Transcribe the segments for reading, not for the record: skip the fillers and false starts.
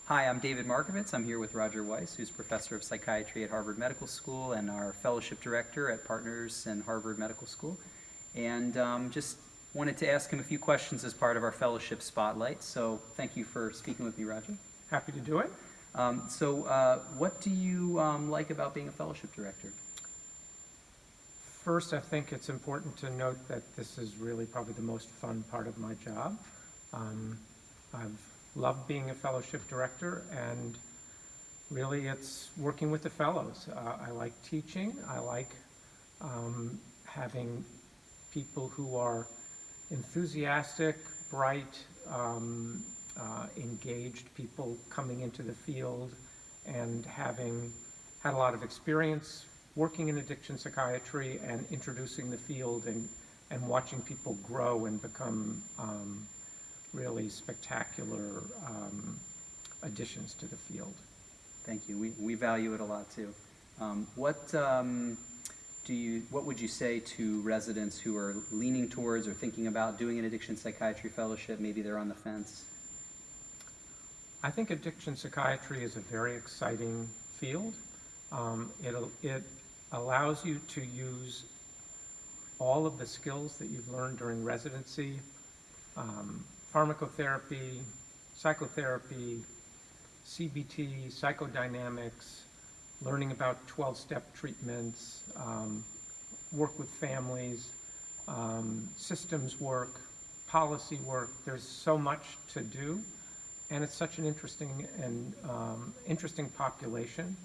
Hi, I'm David Marcovitz. I'm here with Roger Weiss, who's professor of psychiatry at Harvard Medical School and our fellowship director at Partners in Harvard Medical School. And just wanted to ask him a few questions as part of our fellowship spotlight. So thank you for speaking with me, Roger. Happy to do it. What do you like about being a fellowship director? First, I think it's important to note that this is really probably the most fun part of my job. I've loved being a fellowship director, and really it's working with the fellows. I like teaching. I like having people who are enthusiastic, bright, engaged people coming into the field and having had a lot of experience working in addiction psychiatry and introducing the field and watching people grow and become really spectacular additions to the field. Thank you. We value it a lot too. What would you say to residents who are leaning towards or thinking about doing an addiction psychiatry fellowship? Maybe they're on the fence. I think addiction psychiatry is a very exciting field. It allows you to use all of the skills that you've learned during residency, pharmacotherapy, psychotherapy, CBT, psychodynamics, learning about 12-step treatments, work with families, systems work, policy work. There's so much to do, and it's such an interesting population.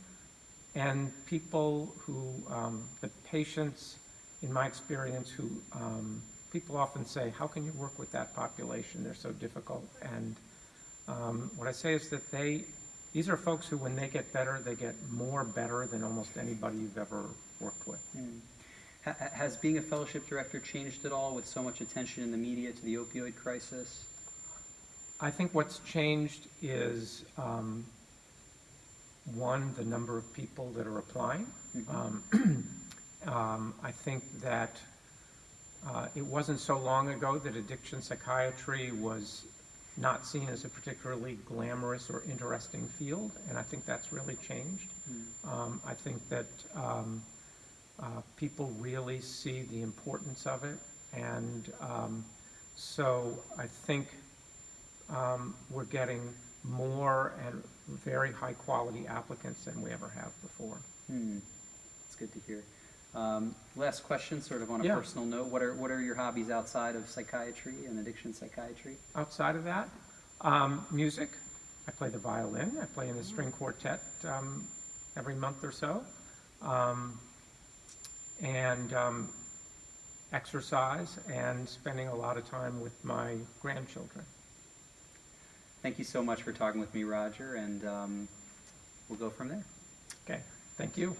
And people who, the patients, in my experience, who people often say, how can you work with that population? They're so difficult. And what I say is that these are folks who, when they get better, they get more better than almost anybody you've ever worked with. Has being a fellowship director changed at all with so much attention in the media to the opioid crisis? I think what's changed is, one, the number of people that are applying. I think that it wasn't so long ago that addiction psychiatry was not seen as a particularly glamorous or interesting field, and I think that's really changed. I think that people really see the importance of it, and so I think we're getting more and very high quality applicants than we ever have before. That's good to hear. Last question, sort of on a personal note. What are your hobbies outside of psychiatry and addiction psychiatry? Outside of that, music. I play the violin. I play in a string quartet every month or so. And exercise and spending a lot of time with my grandchildren. Thank you so much for talking with me, Roger, and we'll go from there. Okay, thank you.